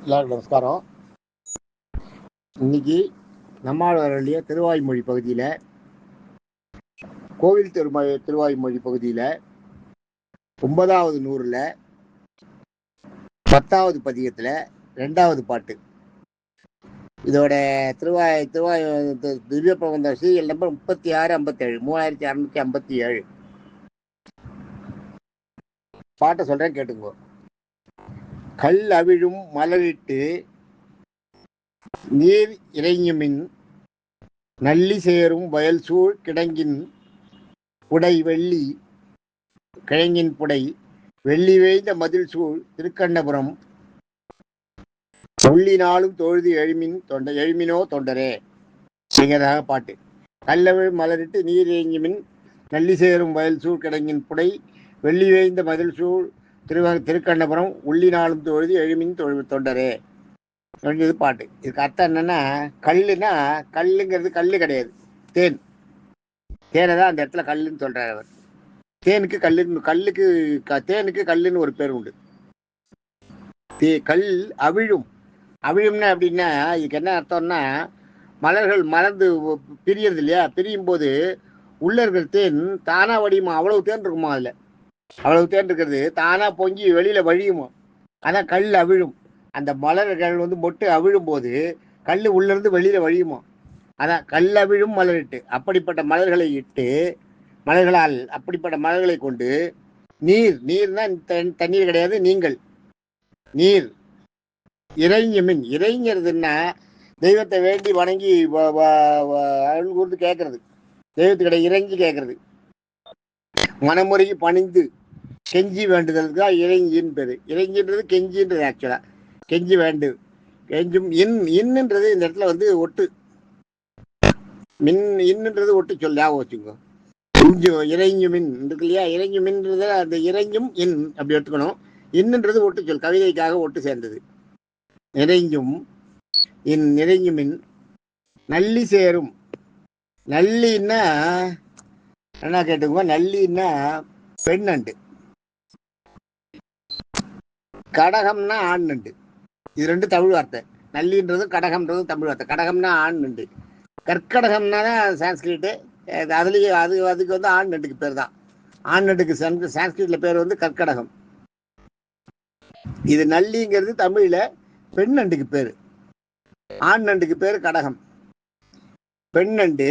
எல்லாருக்கும் நமஸ்காரம். இன்னைக்கு நம்மாழ்வாருடைய திருவாய்மொழி பகுதியில், கோவில் திருவாய்மொழி பகுதியில் 9வது நூறில் 10வது பதிகத்தில் 2வது பாட்டு. இதோட திருவாய் திவ்ய பிரபந்த சீரியல் நம்பர் 3657 3657. பாட்டை சொல்றேன், கேட்டுங்கோ. கல் அவிழும் மலரிட்டு நீர் இறைஞ்சுமின் நல்லி சேரும் வயல் சூழ் கிடங்கின் புடை வெள்ளி கிழங்கின் புடை வெள்ளி வேய்ந்த மதில் சூழ் திருக்கண்ணபுரம் சொல்லினாலும் தொழுது எழுமினோ தொண்டரே அப்படிங்கிறதாக பாட்டு. கல்லவிழ் மலரிட்டு நீர் இறைஞ்சுமின் நல்லி சேரும் வயல் சூழ் கிடங்கின் புடை வெள்ளி வேய்ந்த மதில் சூழ் திருக்கண்ணபுரம் உள்ளினாலும் தொழுது எழுமின் தொண்டரே அப்படிங்கிறது பாட்டு. இதுக்கு அர்த்தம் என்னன்னா, கல்லுன்னா, கல்லுங்கிறது கல்லு கிடையாது, தேன். தேனை தான் அந்த இடத்துல கல்லுன்னு சொல்றாரு அவர். தேனுக்கு தேனுக்கு கல்லுன்னு ஒரு பேர் உண்டு. கல் அவிழும்னா அப்படின்னா இதுக்கு என்ன அர்த்தம்னா, மலர்கள் மலர்ந்து பிரியறது இல்லையா, பிரியும் போது உள்ள இருக்கிற தேன் தானா வடியுமா. அவ்வளவு தேன் இருக்குமா, அதுல அவ்வளவு தேன் இருக்கிறது தானா பொங்கி வெளியில வழியுமா. அதான் கல் அவிழும். அந்த மலர்கள் மொட்டு அவிழும் போது கல் உள்ள இருந்து வெளியில வழியுமா. அதான் கல் அவிழும் மலரிட்டு. அப்படிப்பட்ட மலர்களை இட்டு, மலர்களால் அப்படிப்பட்ட மலர்களை கொண்டு நீர்னா தண்ணீர் கிடையாது, நீங்கள் நீர் இறைஞ்சுமின். இறைங்கிறதுன்னா தெய்வத்தை வேண்டி வணங்கி அருள் கூர்ந்து கேட்கறது, தெய்வத்துக்கிட்ட இறைஞ்சி கேட்கறது, மனமுறைக்கு பணிந்து கெஞ்சி வேண்டுதலுக்கு தான் இறைஞ்சின்னு பேரு. இறைஞ்சின்றது கெஞ்சின்றது. ஆக்சுவலா கெஞ்சி வேண்டு, கெஞ்சும். இன்னுன்றது இந்த இடத்துல ஒட்டு, இன்னுன்றது ஒட்டு சொல், ஞாபகம் வச்சுக்கோ. இறைஞ்சு மின் இருக்கு இல்லையா, இறைஞ்சு மின்றது அந்த இறைஞ்சும் இன் அப்படி எடுத்துக்கணும். இன்னுன்றது ஒட்டு சொல், கவிதைக்காக ஒட்டு சேர்ந்தது. இறைஞ்சும் நிறைஞ்சு மின் நல்லி சேரும். நல்லின்னா என்ன கேட்டுக்கோ, நல்லின்னா பெண் நண்டு, கடகம்னா ஆண் நண்டு. இது ரெண்டு தமிழ் வார்த்தை. நல்லின்றதும் கடகம்ன்றதும் தமிழ் வார்த்தை. கடகம்னா ஆண் நண்டு, கற்கடகம்னா தான் சான்ஸ்கிரிட்டு. அதுலேயே அதுக்கு ஆண் நண்டுக்கு பேர் தான். ஆண் நண்டுக்கு சான்ஸ்கிரிட்ல பேர் கற்கடகம். இது நல்லிங்கிறது தமிழ்ல பெண் நண்டுக்கு பேரு, ஆண் நண்டுக்கு பேரு கடகம். பெண் நண்டு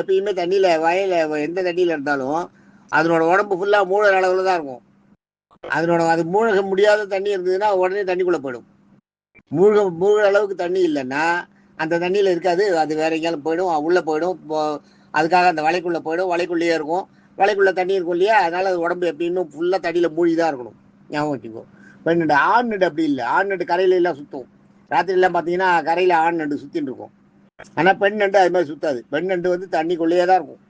எப்பயுமே தண்ணியில, வயல எந்த தண்ணியில இருந்தாலும் அதனோட உடம்பு ஃபுல்லா மூழ்கிற அளவுல தான் இருக்கும். அது மூழ்க முடியாத தண்ணி இருந்ததுன்னா உடனே தண்ணிக்குள்ள போயிடும். மூழ்கிற அளவுக்கு தண்ணி இல்லைன்னா அந்த தண்ணியில இருக்காது, அது வேற எங்கேயாலும் போயிடும், உள்ள போயிடும். அதுக்காக அந்த வலைக்குள்ள போயிடும், வலைக்குள்ளேயே இருக்கும். வலைக்குள்ள தண்ணி இருக்கும் இல்லையா, அதனால அது உடம்பு எப்பயுமே ஃபுல்லா தண்ணியில மூழ்கிதான் இருக்கணும். ஞாபகம் வச்சுக்கோ. பெண் நண்டு. ஆண் நண்டு அப்படி இல்லை. ஆண் நண்டு கரையில எல்லாம் சுத்தும். ராத்திரி எல்லாம் பாத்தீங்கன்னா கரையில ஆண் நண்டு சுத்தின்னு இருக்கும். ஆனா பெண் நண்டு அது மாதிரி சுத்தாது. பெண் நண்டு தண்ணிக்குள்ளேயே தான் இருக்கும்.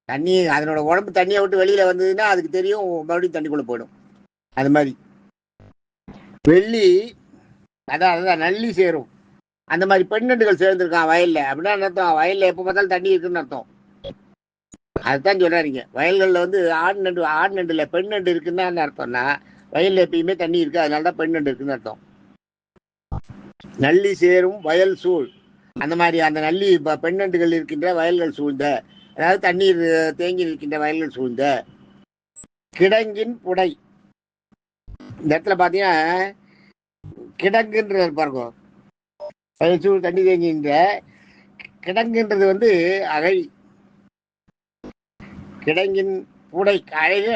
தண்ணி அதனோட உடம்பு தண்ணியை விட்டு வெளியில வந்ததுன்னா அதுக்கு தெரியும், மறுபடியும் தண்ணிக்குள்ள போயிடும். அது மாதிரி வெள்ளி, அதான் நல்லி சேரும். அந்த மாதிரி பெண் நண்டுகள் சேர்ந்துருக்கான் வயல்ல அப்படின்னா அர்த்தம், வயல்ல எப்ப பார்த்தாலும் தண்ணி இருக்குன்னு அர்த்தம். அதுதான் சொல்றாருங்க. வயல்கள்ல ஆண் நண்டுல பெண் நண்டு இருக்குன்னா என்ன அர்த்தம்னா, வயல்ல எப்பயுமே தண்ணி இருக்கு, அதனாலதான் பெண் நண்டு இருக்குன்னு அர்த்தம். நல்லி சேரும் வயல் சூழ். அந்த மாதிரி அந்த நல்லி பெண் நண்டுகள் இருக்கின்ற வயல்கள் சூழ்ந்த, அதாவது தண்ணீர் தேங்கி இருக்கின்ற வயல்கள் சூழ்ந்த கிடங்கின் புடை. இந்த இடத்துல பாத்தீங்கன்னா கிடங்குன்ற பாருங்க, வயல் சூழ் தண்ணி தேங்கின்ற. கிடங்குன்றது அகழி. கிடங்கின் புடை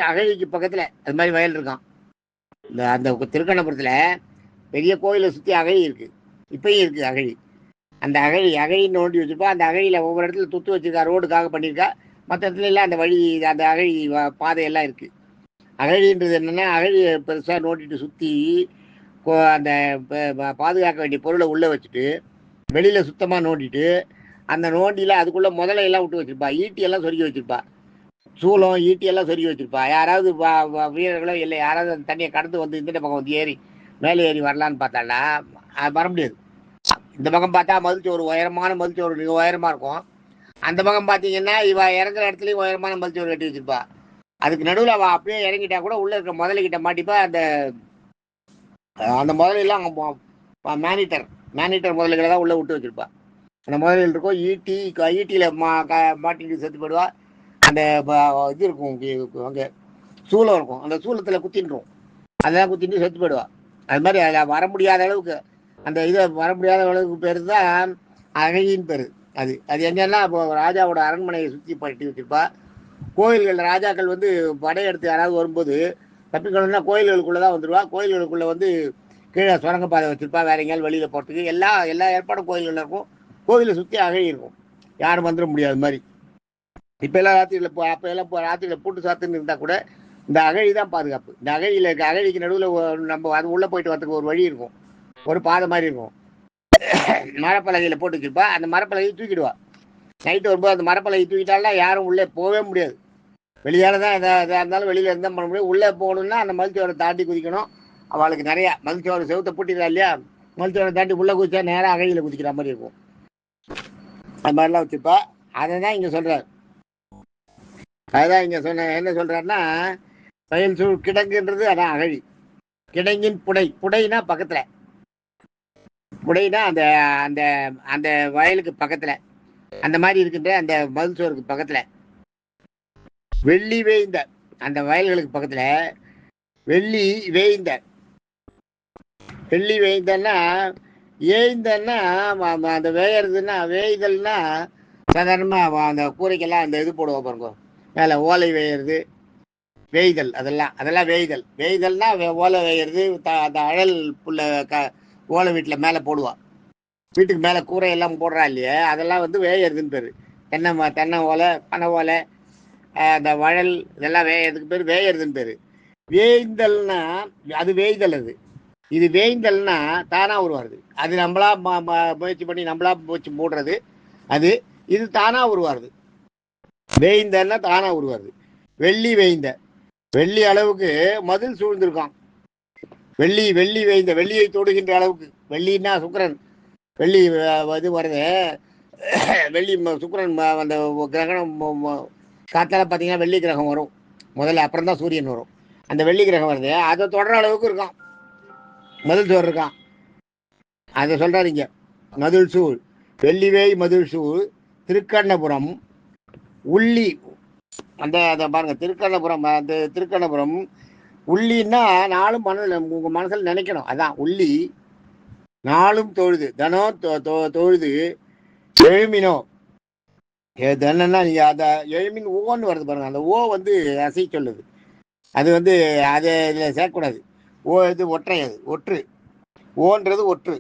அகழிக்கு பக்கத்துல அது மாதிரி வயல் இருக்கான். அந்த திருக்கண்ணபுரத்துல பெரிய கோயிலை சுத்தி அகழி இருக்கு, இப்பயும் இருக்கு அகழி. அந்த அகழி நோண்டி வச்சிருப்பா. அந்த அகழியில ஒவ்வொரு இடத்துல துத்து வச்சிருக்கா, ரோடுக்காக பண்ணியிருக்கா. மற்ற இடத்துல எல்லாம் அந்த வழி, அந்த அகழி பாதையெல்லாம் இருக்கு. அகழின்றது என்னன்னா, அகழியை பெருசா நோண்டிட்டு சுத்தி அந்த பாதுகாக்க வேண்டிய பொருளை உள்ள வச்சுட்டு வெளியில சுத்தமா நோண்டிட்டு, அந்த நோண்டியில அதுக்குள்ள முதலையெல்லாம் விட்டு வச்சிருப்பா, ஈட்டியெல்லாம் சொருகி வச்சிருப்பா, சூளம் ஈட்டியெல்லாம் சொருகி வச்சிருப்பா. யாராவது வீரர்களோ இல்லை யாராவது அந்த தண்ணியை கடந்து இந்த பக்கம் ஏறி மேலே ஏறி வரலான்னு பார்த்தாடா வர முடியாது. இந்த பக்கம் பார்த்தா மதிச்சோறு, உயரமான மதிச்சோறு, மிக உயரமா இருக்கும். அந்த பக்கம் பார்த்தீங்கன்னா இவ இறங்குற இடத்துலயும் உயரமான மதிச்சோறு கட்டி வச்சிருப்பா. அதுக்கு நடுவில் அவ அப்படியே இறங்கிட்டா கூட உள்ள இருக்க முதலைகிட்ட மாட்டிப்பா. அந்த முதலையெல்லாம் மேனிட்டர் மேனிட்டர் முதல்களை தான் உள்ளே விட்டு வச்சுருப்பா. அந்த முதலில் இருக்கும் ஈட்டியில் மாட்டிட்டு செத்து போயிடுவா. அந்த இது இருக்கும் அங்கே சூளம் இருக்கும், அந்த சூளத்தில் குத்தின்றும், அதெல்லாம் குத்திட்டு செத்து போயிடுவா. அது மாதிரி அதில் வர முடியாத அளவுக்கு அந்த இதை வர முடியாத அளவுக்கு பேர் தான் அகழின்னு பேர். அது அது எங்கன்னா இப்போ ராஜாவோட அரண்மனையை சுற்றி பட்டி வச்சுருப்பா. கோயில்கள் ராஜாக்கள் வந்து படையெடுத்து யாராவது வரும்போது தப்பிக்கணும்னா கோயில்களுக்குள்ளே தான் வந்துடுவா. கோயில்களுக்குள்ளே வந்து கீழே சுரங்கப்பாதை வச்சுருப்பா, வேற எங்கேயாவது வெளியில் போகிறதுக்கு. எல்லா ஏற்பாடும் கோயில்களில் இருக்கும். கோயிலை சுற்றி அகழி இருக்கும், யாரும் வந்துட முடியாத மாதிரி. இப்போ எல்லாம் ராத்திரியில் அப்போ எல்லாம் ராத்திரியில் பூட்டு சாத்துன்னு இருந்தால் கூட இந்த அகழி தான் பாதுகாப்பு. இந்த அகழியில் இருக்க அகழிக்கு நடுவில் நம்ம அது உள்ளே போயிட்டு வரதுக்கு ஒரு வழி இருக்கும், ஒரு பாதை மாதிரி இருக்கும். மரப்பலகையில் போட்டு வச்சுருப்பா. அந்த மரப்பலகையை தூக்கிடுவா. நைட்டு வரும்போது அந்த மரப்பலகை தூக்கிட்டாலும் யாரும் உள்ளே போகவே முடியாது. வெளியால் தான் எதாக இருந்தாலும் வெளியில் இருந்தால் பண்ண முடியும். உள்ளே போகணுன்னா அந்த மல்ச்சுவரை தாண்டி குதிக்கணும். அவளுக்கு நிறையா மல்ச்சுவர் செவத்தை பூட்டிடா இல்லையா, மல்ச்சுவரை தாண்டி உள்ளே குதிச்சா நேராக அகழியில் குதிக்கிற மாதிரி இருக்கும். அது மாதிரிலாம் வச்சுருப்பா. அதை தான் இங்கே சொல்கிறார். அதுதான் இங்கே என்ன சொல்கிறாருன்னா, வயல் சூழ் கிடங்குன்றது அதான் அகழி. கிடங்கின் புடைனா பக்கத்தில், புடைனா அந்த அந்த அந்த வயலுக்கு பக்கத்தில், அந்த மாதிரி இருக்கின்ற அந்த மதில் சோருக்கு பக்கத்தில். வெள்ளி வேய்ந்த அந்த வயல்களுக்கு பக்கத்தில் வெள்ளி வேய்ந்த. வெள்ளி வேய்ந்தன்னா ஏய்ந்தன்னா அந்த வேயறதுன்னா வேய்தல்னா சாதாரணமாக அந்த கூரைக்கெல்லாம் அந்த இது போடுவோம் பாருங்க, மேலே ஓலை வேயறது வேய்தல். அதெல்லாம் வேய்தல். வேய்தல்னா ஓலை வேயறது. அந்த அழல் புல்ல ஓலை வீட்டில் மேலே போடுவான், வீட்டுக்கு மேலே கூரை எல்லாம் போடுறா இல்லையா, அதெல்லாம் வந்து வேயறதுன்னு பேர். தென்னை ஓலை, பனை ஓலை, அந்த வழல் இதெல்லாம் வேயறதுக்கு பேர் வேயறதுன்னு பேர். வேய்தல்னா அது வேய்தல். இது வேய்தல்னா தானாக உருவாருது. அது நம்மளா முயற்சி பண்ணி நம்மளா வச்சு மூடுறது. இது தானாக உருவாருது. வேய்ந்தன்னா தானாக உருவாருது. வெள்ளி வேய்ந்த, வெள்ளி அளவுக்கு மதில் சூழ்ந்திருக்கான். வெள்ளி வேய்ந்த, வெள்ளியை தொடுகின்ற அளவுக்கு. வெள்ளின்னா சுக்கிரன், வெள்ளி இது வருது. வெள்ளி சுக்கிரன் அந்த கிரகணம் காத்தால பார்த்தீங்கன்னா வெள்ளி கிரகம் வரும் முதல்ல, அப்புறம் தான் சூரியன் வரும். அந்த வெள்ளி கிரகம் வருது, அதை தொடர அளவுக்கு இருக்கான் மதில் சோறு இருக்கான். அதை சொல்றாரு இங்க. மதில் சூழ் வெள்ளிவேய் மதில் சூழ் திருக்கண்ணபுரம் உள்ளி. அந்த பாருங்க திருக்கண்ணபுரம். அந்த திருக்கண்ணபுரம் உள்ளின்னா நாளும் உங்க மனசில் நினைக்கணும். அதான் உள்ளி. நாளும் தொழுது தனம் தொழுது எழுமினோ. தனன்னா நீங்க அதை எழுமின் ஓன்னு வருது பாருங்க. அந்த ஓ வந்து அசை சொல்லுது. அது வந்து அதை இதில் சேர்க்கக்கூடாது. ஓ இது ஒற்றை, அது ஒற்று. ஓன்றது ஒற்று,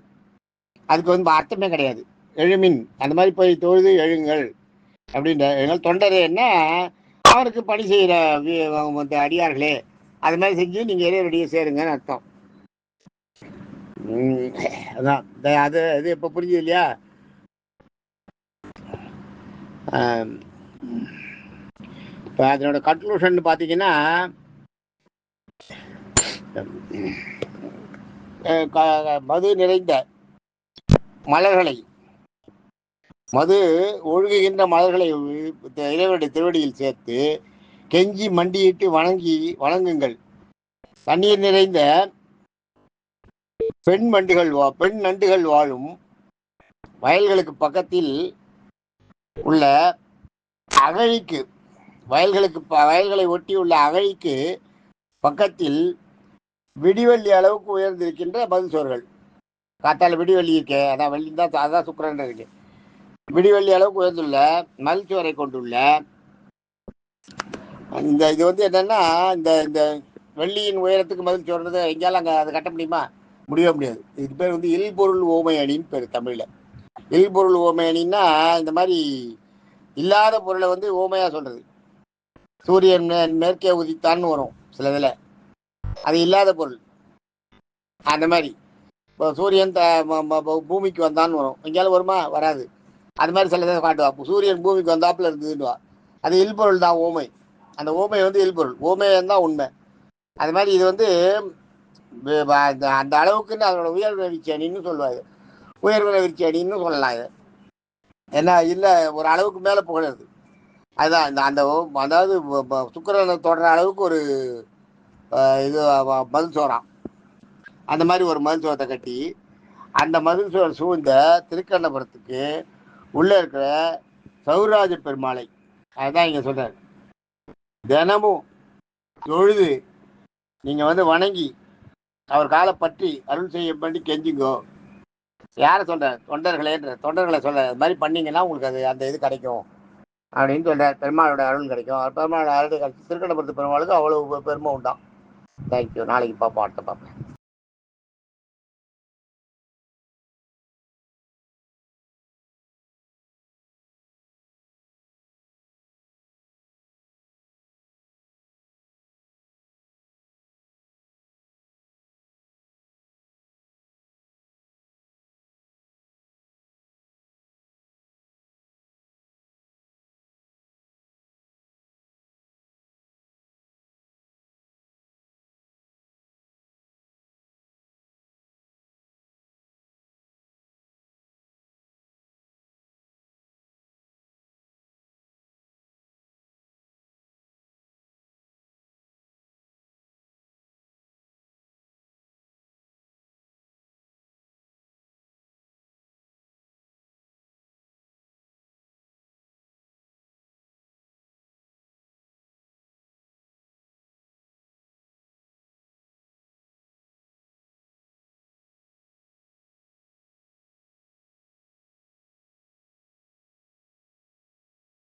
அதுக்கு வந்து அர்த்தமே கிடையாது. எழுமின் அந்த மாதிரி போய் தொழுது எழுங்கள் அப்படின்ற. எங்கள் தொண்டரே என்ன அவருக்கு பணி செய்கிற அடியார்களே, அது மாதிரி செஞ்சு நீங்கள் இறைவனடியை சேருங்கன்னு அர்த்தம். அதான் அது இது இப்போ புரியுது இல்லையா? இப்போ அதனோட கன்க்ளூஷன் பார்த்தீங்கன்னா, மது நிறைந்த மலர்களை, மது ஒழுகுகின்ற மலர்களை இறைவனுடைய திருவடியில் சேர்த்து கெஞ்சி மண்டியிட்டு வணங்குங்கள். தண்ணீர் நிறைந்த பெண் நண்டுகள் வாழும் வயல்களுக்கு பக்கத்தில் உள்ள அகழிக்கு, வயல்களை ஒட்டியுள்ள அகழிக்கு பக்கத்தில் விடிவெள்ளி அளவுக்கு உயர்ந்திருக்கின்ற மதில் சோறுகள். காத்தால விடிவெள்ளி இருக்கு, அதான் வெள்ளி தான், அதான் சுக்கிரன் இருக்கு. விடிவெள்ளி அளவுக்கு உயர்ந்துள்ள மதில் சோரை கொண்டுள்ள இந்த இது வந்து என்னன்னா, இந்த இந்த வெள்ளியின் உயரத்துக்கு மதில் சோறுறது எங்கேயாலும் அங்கே அதை கட்ட முடியுமா? முடியவே முடியாது. இதுக்கு பேர் வந்து இல்பொருள் ஓமை அணின்னு பேர் தமிழில். இல்பொருள் ஓமை அணின்னா இந்த மாதிரி இல்லாத பொருளை வந்து ஓமையாக சொல்றது. சூரியன் மேற்கே உதித்தான்னு வரும் சில இதில், அது இல்லாத பொருள். அந்த மாதிரி இப்போ சூரியன் பூமிக்கு வந்தான்னு வரும், எங்கேயாலும் வருமா? வராது. அது மாதிரி சில இதை காட்டுவா. சூரியன் பூமிக்கு வந்தாப்புல இருந்ததுன்னுவா. அது இல்பொருள் தான் ஓமை. அந்த ஓமை வந்து இல்பொருள், ஓமையன் தான் உண்மை. அது மாதிரி இது வந்து அந்த அளவுக்குன்னு அதோட உயர்விச்சி அணின்னு சொல்லுவாங்க. உயர்விச்சி அணின்னு சொல்லலாம். இது என்ன இல்லை, ஒரு அளவுக்கு மேலே புகழது. அதுதான் அந்த அதாவது சுக்கிரனை தொடர அளவுக்கு ஒரு இது மதில் சோறான். அந்த மாதிரி ஒரு மதில் சோரத்தை கட்டி அந்த மதில் சுவர் சூழ்ந்த திருக்கண்ணபுரத்துக்கு உள்ள இருக்கிற சௌராஜ பெருமாளை அதுதான் இங்க சொல்றாரு. தினமும் தொழுது நீங்க வணங்கி அவர் காலை பற்றி அருள் செய்ய பண்ணி கெஞ்சுங்கோ. யாரை சொல்ற? தொண்டர்களை சொல்ற. அது மாதிரி பண்ணீங்கன்னா உங்களுக்கு அது அந்த இது கிடைக்கும் அப்படின்னு சொல்ற. பெருமாளோட அருள் கிடைக்கும். பெருமாளோட அருள் கிடைச்சி திருக்கண்ணபுரத்து பெருமாளுக்கு அவ்வளவு பெருமை உண்டாம். தேங்க்யூ. நாளைக்கு பார்ப்போம். அடுத்த பார்ப்பேன்.